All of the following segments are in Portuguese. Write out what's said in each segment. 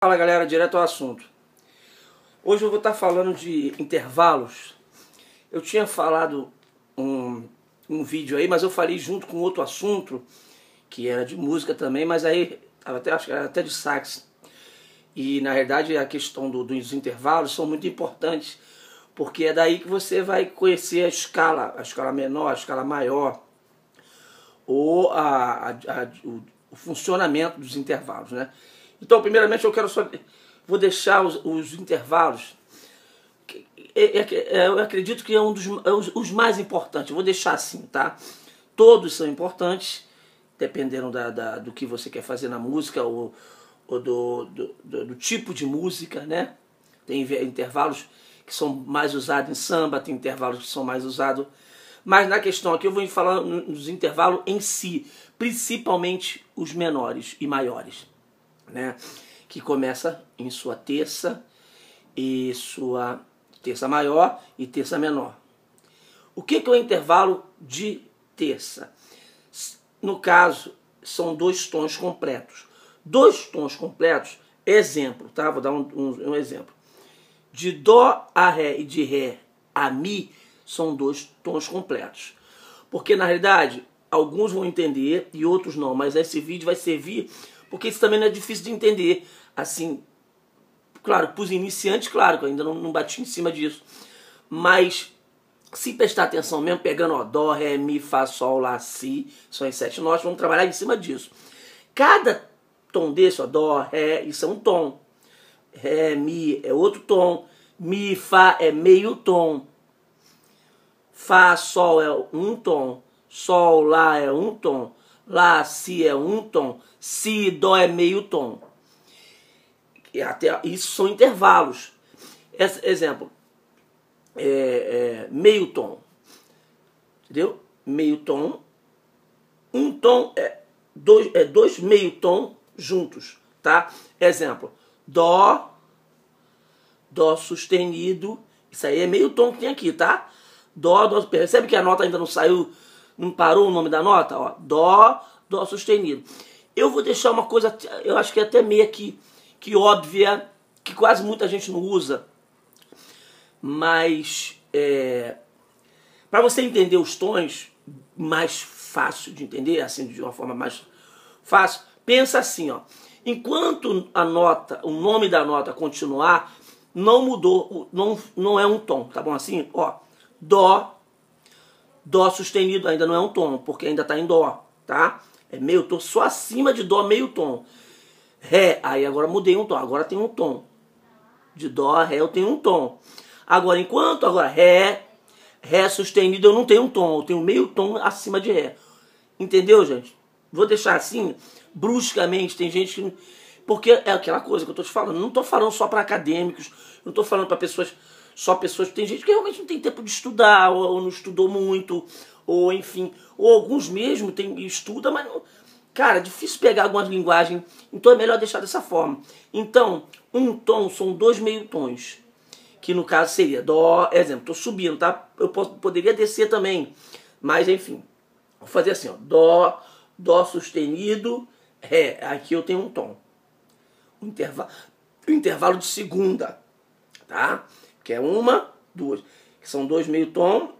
Fala galera, direto ao assunto. Hoje eu vou estar falando de intervalos. Eu tinha falado um vídeo aí, mas eu falei junto com outro assunto, que era de música também, mas aí acho que era até de sax. E na verdade a questão dos intervalos são muito importantes, porque é daí que você vai conhecer a escala menor, a escala maior, ou o funcionamento dos intervalos, né? Então, primeiramente, vou deixar os intervalos, eu acredito que é os mais importantes, eu vou deixar assim, tá? Todos são importantes, dependendo do que você quer fazer na música, ou do tipo de música, né? Tem intervalos que são mais usados em samba, tem intervalos que são mais usados... Mas na questão aqui eu vou falar nos intervalos em si, principalmente os menores e maiores, né? Que começa em sua terça e sua terça maior e terça menor. O que é o intervalo de terça? No caso, são dois tons completos. Dois tons completos, exemplo, tá? Vou dar um exemplo. De Dó a Ré e de Ré a Mi são dois tons completos. Porque na realidade, alguns vão entender e outros não, mas esse vídeo vai servir porque isso também não é difícil de entender. Assim, claro, para os iniciantes, claro, que eu ainda não bati em cima disso. Mas se prestar atenção mesmo, pegando ó, Dó, Ré, Mi, Fá, Sol, Lá, Si, são as 7 notas, vamos trabalhar em cima disso. Cada tom desse, ó, Dó, Ré, isso é um tom. Ré, Mi é outro tom. Mi, Fá é meio tom. Fá, Sol é um tom. Sol, Lá é um tom. Lá, Si é um tom. Si, Dó é meio tom. E até, isso são intervalos. Exemplo. Meio tom. Entendeu? Meio tom. Um tom é dois meio tom juntos. Tá? Exemplo. Dó. Dó sustenido. Isso aí é meio tom que tem aqui, tá? Dó, Dó. Percebe que a nota ainda não saiu, não parou o nome da nota? Ó, Dó, Dó sustenido. Eu vou deixar uma coisa, eu acho que é até meio que óbvia, que quase muita gente não usa. Mas, para você entender os tons, mais fácil de entender, assim, de uma forma mais fácil, pensa assim, ó. Enquanto a nota, o nome da nota continuar, não mudou, não é um tom, tá bom assim? Ó, Dó, Dó sustenido ainda não é um tom, porque ainda está em Dó, tá? É meio tom, só acima de Dó meio tom. Ré, aí agora mudei um tom, agora tem um tom. De Dó a Ré eu tenho um tom. Agora, enquanto agora Ré sustenido eu não tenho um tom, eu tenho meio tom acima de Ré. Entendeu, gente? Vou deixar assim, bruscamente, tem gente que... Porque é aquela coisa que eu estou te falando, não estou falando só para acadêmicos, não estou falando para pessoas... Só pessoas, tem gente que realmente não tem tempo de estudar, ou não estudou muito, ou enfim, ou alguns mesmo estuda, mas não, cara, é difícil pegar algumas linguagens, então é melhor deixar dessa forma. Então, um tom são dois meio tons, que no caso seria Dó, exemplo, estou subindo, tá? Eu poderia descer também, mas enfim, vou fazer assim, ó, Dó, Dó sustenido, Ré, aqui eu tenho um tom, o intervalo de segunda, tá? Que é uma, duas, que são dois meio tom,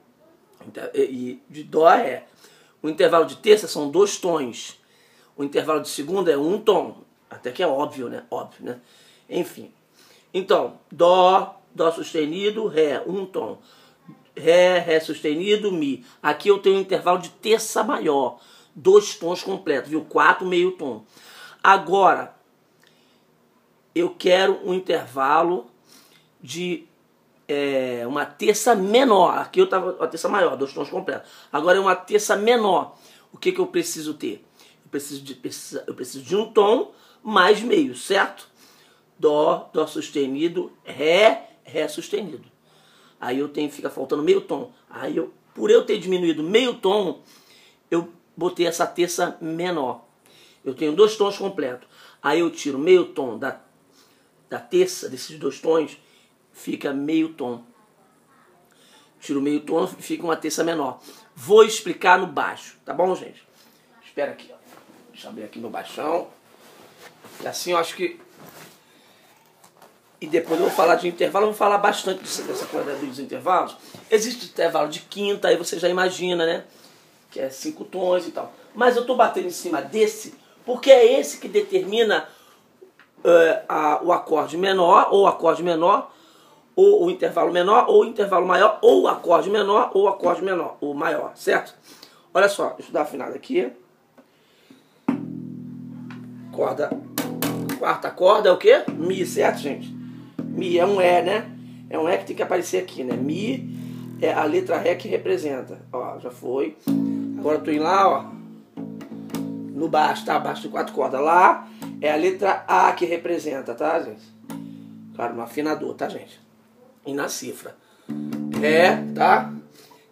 e de Dó a Ré. O intervalo de terça são dois tons. O intervalo de segunda é um tom. Até que é óbvio, né? Óbvio, né? Enfim. Então, Dó, Dó sustenido, Ré, um tom. Ré, Ré sustenido, Mi. Aqui eu tenho um intervalo de terça maior. Dois tons completos, viu? 4 meio tom. Agora, eu quero um intervalo de... uma terça menor. Aqui eu estava uma terça maior, dois tons completos. Agora é uma terça menor. O que eu preciso ter? Eu preciso de um tom mais meio, certo? Dó, Dó sustenido, Ré, Ré sustenido. Aí fica faltando meio tom. Aí por eu ter diminuído meio tom, eu botei essa terça menor. Eu tenho dois tons completos. Aí eu tiro meio tom da terça, desses dois tons, fica meio tom. Tiro meio tom, fica uma terça menor. Vou explicar no baixo, tá bom, gente? Espera aqui, ó. Deixa eu abrir aqui meu baixão. E assim eu acho que e depois eu vou falar de intervalo, eu vou falar bastante dessa coisa dos intervalos. Existe intervalo de quinta, aí você já imagina, né? Que é 5 tons e tal. Mas eu estou batendo em cima desse, porque é esse que determina o acorde menor, ou acorde menor, ou o intervalo menor, ou o intervalo maior, ou o acorde menor, ou o acorde menor, ou maior, certo? Olha só, deixa eu dar afinado aqui. Quarta corda é o quê? Mi, certo, gente? Mi é um E, né? É um E que tem que aparecer aqui, né? Mi é a letra Ré que representa. Ó, já foi. Agora eu tô indo lá, ó. No baixo, tá? Baixo de 4 cordas. Lá é a letra A que representa, tá, gente? Claro, no afinador, tá, gente? E na cifra. Ré, tá?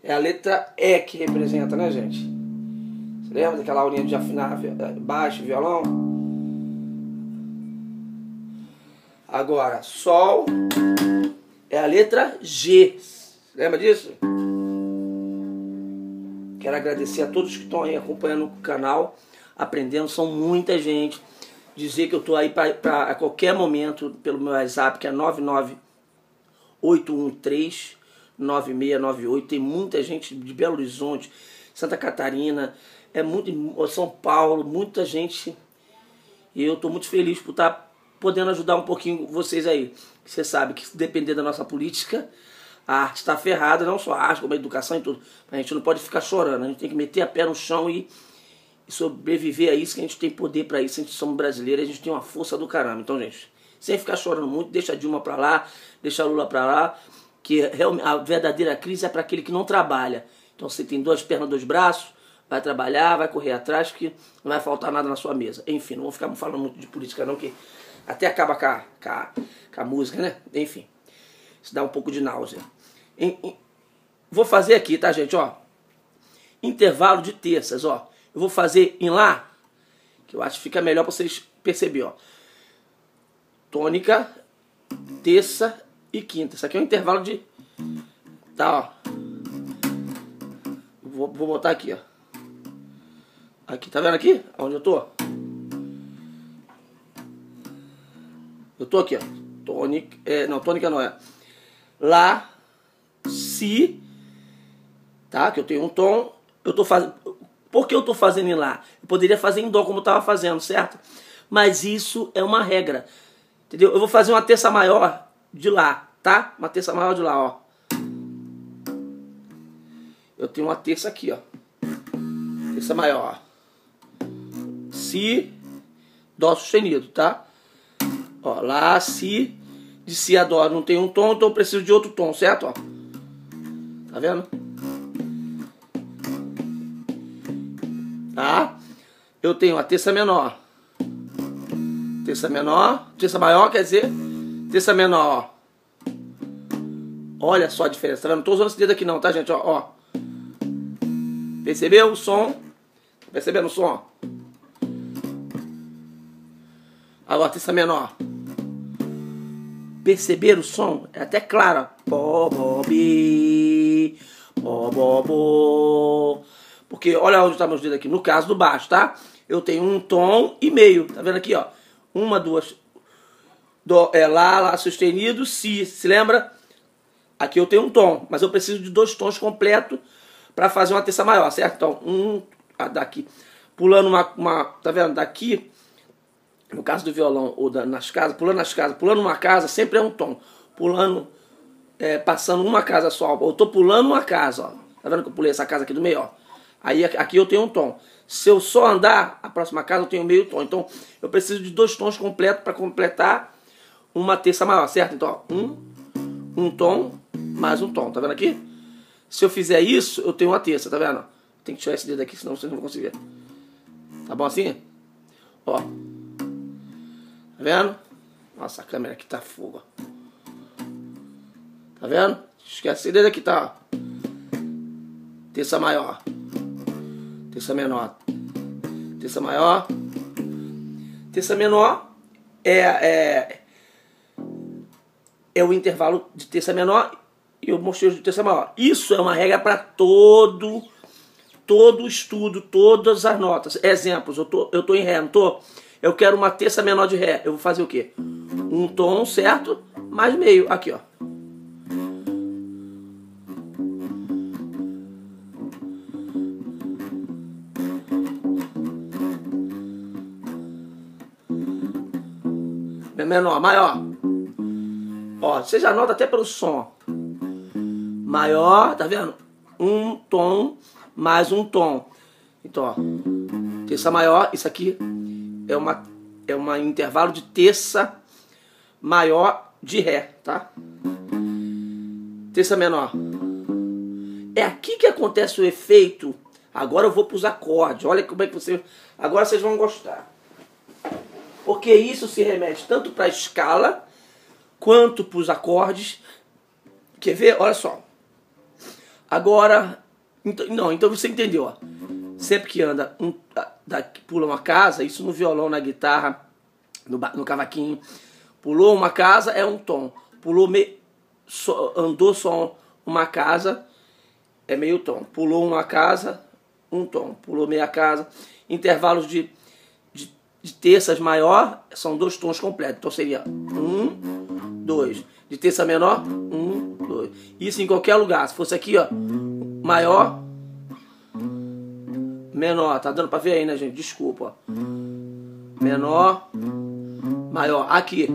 É a letra E que representa, né, gente? Você lembra daquela aulinha de afinar baixo, violão? Agora, Sol é a letra G. Lembra disso? Quero agradecer a todos que estão aí acompanhando o canal, aprendendo. São muita gente. Dizer que eu estou aí para a qualquer momento pelo meu WhatsApp, que é 998139698. Tem muita gente de Belo Horizonte, Santa Catarina, São Paulo, muita gente. E eu estou muito feliz por estar podendo ajudar um pouquinho vocês aí. Você sabe que, dependendo da nossa política, a arte está ferrada, não só a arte, como a educação e tudo. A gente não pode ficar chorando, a gente tem que meter a pé no chão e sobreviver a isso, que a gente tem poder para isso. A gente somos brasileiros, a gente tem uma força do caramba. Então, gente, sem ficar chorando muito, deixa a Dilma para lá, deixa a Lula para lá, que a verdadeira crise é para aquele que não trabalha. Então, você tem 2 pernas, 2 braços, vai trabalhar, vai correr atrás, que não vai faltar nada na sua mesa. Enfim, não vou ficar falando muito de política não, que até acaba com a música, né? Enfim, isso dá um pouco de náusea. Vou fazer aqui, tá, gente? Ó, intervalo de terças, ó. Eu vou fazer em Lá, que eu acho que fica melhor para vocês perceberem, ó. Tônica, terça e quinta. Isso aqui é um intervalo de... Tá, ó. Vou botar aqui, ó. Aqui, tá vendo aqui? Onde eu tô? Eu tô aqui, ó. Tônica, não, tônica não é. Lá, Si, tá? Que eu tenho um tom. Eu tô fazendo. Por que eu tô fazendo em Lá? Eu poderia fazer em Dó como eu tava fazendo, certo? Mas isso é uma regra, entendeu? Eu vou fazer uma terça maior de Lá, tá? Uma terça maior de Lá, ó. Eu tenho uma terça aqui, ó. Terça maior. Si, Dó sustenido, tá? Ó, Lá, Si, de Si a Dó não tem um tom, então eu preciso de outro tom, certo? Ó. Tá vendo? Tá? Eu tenho a terça menor. Terça menor, terça maior, quer dizer, terça menor. Olha só a diferença, tá vendo? Não tô usando esse dedo aqui não, tá, gente? Ó. Percebeu o som? Percebendo o som? Agora, terça menor. Perceber o som? É até claro. Bó, bó, bi, bó, bó, bó. Porque olha onde está meus dedos aqui. No caso do baixo, tá? Eu tenho um tom e meio. Tá vendo aqui, ó? 1, 2. Dó, Lá sustenido, Si. Se lembra? Aqui eu tenho um tom, mas eu preciso de 2 tons completos para fazer uma terça maior, certo? Então, daqui. Pulando tá vendo? Daqui. No caso do violão ou nas casas, pulando uma casa, sempre é um tom. Pulando, passando uma casa só. Eu tô pulando uma casa, ó. Tá vendo que eu pulei essa casa aqui do meio, ó? Aí aqui eu tenho um tom. Se eu só andar, a próxima casa eu tenho meio tom. Então eu preciso de 2 tons completos para completar uma terça maior, certo? Então, ó, um tom mais um tom. Tá vendo aqui? Se eu fizer isso, eu tenho uma terça, tá vendo? Tem que tirar esse dedo aqui, senão vocês não vão conseguir. Tá bom assim? Ó. Tá vendo? Nossa, a câmera aqui tá fogo. Tá vendo? Esquece esse dedo aqui, tá? Terça maior. Terça menor. Terça maior. Terça menor é o intervalo de terça menor e o mostejo de terça maior. Isso é uma regra para todo estudo, todas as notas. Exemplos, eu tô em Ré, não tô? Eu quero uma terça menor de Ré. Eu vou fazer o quê? Um tom, certo? mais meio. Aqui, ó. Menor, maior. Ó, você já nota até pelo som. Maior, tá vendo? Um tom mais um tom. Então, ó, terça maior, isso aqui é uma intervalo de terça maior de Ré, tá? Terça menor. É aqui que acontece o efeito. Agora eu vou para os acordes. Olha como é que você... Agora vocês vão gostar. Porque isso se remete tanto para a escala quanto para os acordes. Quer ver? Olha só. Agora, então você entendeu, ó. Sempre que anda, pula uma casa, isso no violão, na guitarra, no cavaquinho. Pulou uma casa é um tom. Andou só uma casa é meio tom. Pulou uma casa, um tom. Pulou meia casa. Intervalos de terças maior são 2 tons completos. Então seria 1, 2. De terça menor, 1, 2. Isso em qualquer lugar. Se fosse aqui, ó, maior, menor. Tá dando pra ver aí, né, gente? Desculpa. Ó. Menor, maior. Aqui.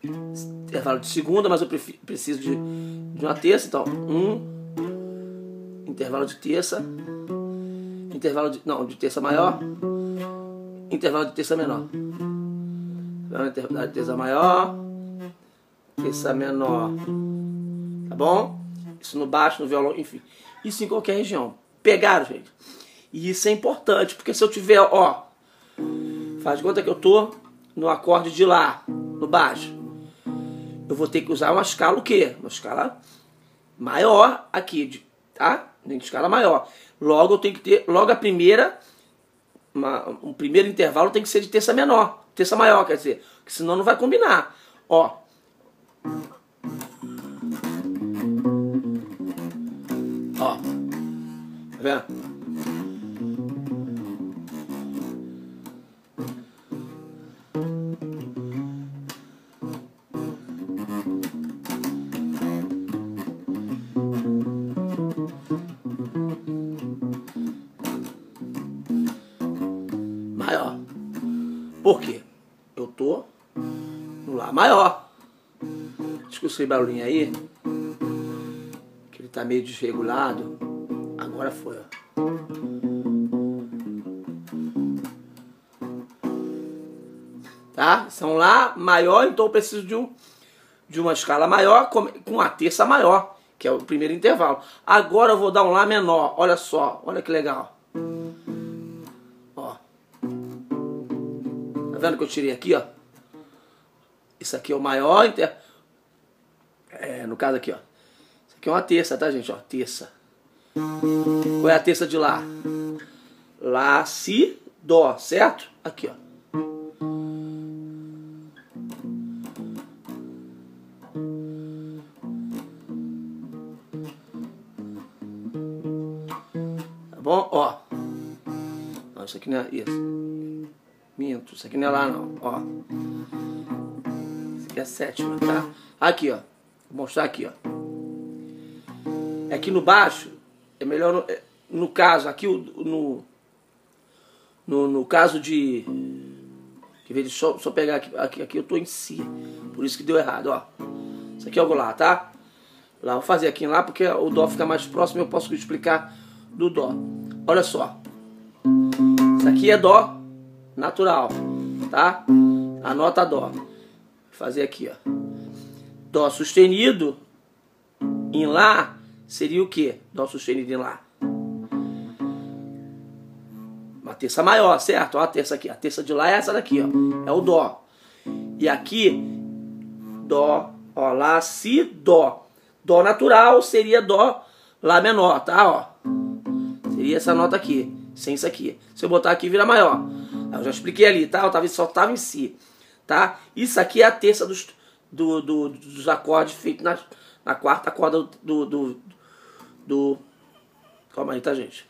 Intervalo de segunda, mas eu preciso de uma terça. Então, 1. Intervalo de terça. Intervalo de terça maior. Intervalo de terça menor. Intervalo de terça maior. Terça menor. Tá bom? Isso no baixo, no violão, enfim. Isso em qualquer região. Pegaram, gente? E isso é importante, porque se eu tiver, ó, faz de conta que eu tô no acorde de Lá, no baixo. Eu vou ter que usar uma escala o quê? Uma escala maior aqui, tá? Uma escala maior. Logo eu tenho que ter, logo a primeira, um primeiro intervalo tem que ser de terça menor, terça maior, quer dizer, porque senão não vai combinar. Ó. Ó. Tá vendo? Maior. Por quê? Eu tô no Lá maior. Escuta esse barulhinho aí. Que ele tá meio desregulado. Agora foi, ó. Tá? São Lá maior, então eu preciso de uma escala maior com a terça maior, que é o primeiro intervalo. Agora eu vou dar um Lá menor. Olha só, olha que legal. Ó. Tá vendo que eu tirei aqui, ó? Isso aqui é o maior no caso aqui, ó. Isso aqui é uma terça, tá, gente? Ó, terça. Qual é a terça de Lá? Lá, Si, Dó, certo? Aqui, ó. Tá bom? Ó. Não, isso aqui não é isso. Minto, isso aqui não é Lá, não. Ó. Isso aqui é a sétima, tá? Aqui, ó. Vou mostrar aqui, ó. Aqui no baixo, é melhor no caso, aqui no caso de... Deixa eu só pegar aqui eu tô em Si. Por isso que deu errado, ó. Isso aqui é o Lá, tá? Lá, vou fazer aqui em Lá porque o Dó fica mais próximo e eu posso explicar do Dó. Olha só. Isso aqui é Dó natural, tá? A nota Dó. Vou fazer aqui, ó. Dó sustenido em Lá seria o quê? Dó sustenido em Lá. Uma terça maior, certo? Ó a terça aqui. A terça de Lá é essa daqui, ó. É o Dó. E aqui, Dó, ó, Lá, Si, Dó. Dó natural seria Dó, Lá menor, tá? Ó. Seria essa nota aqui, sem isso aqui. Se eu botar aqui, vira maior. Eu já expliquei ali, tá? Só tava em Si, tá? Isso aqui é a terça dos acordes feitos na quarta corda Calma aí, tá, gente?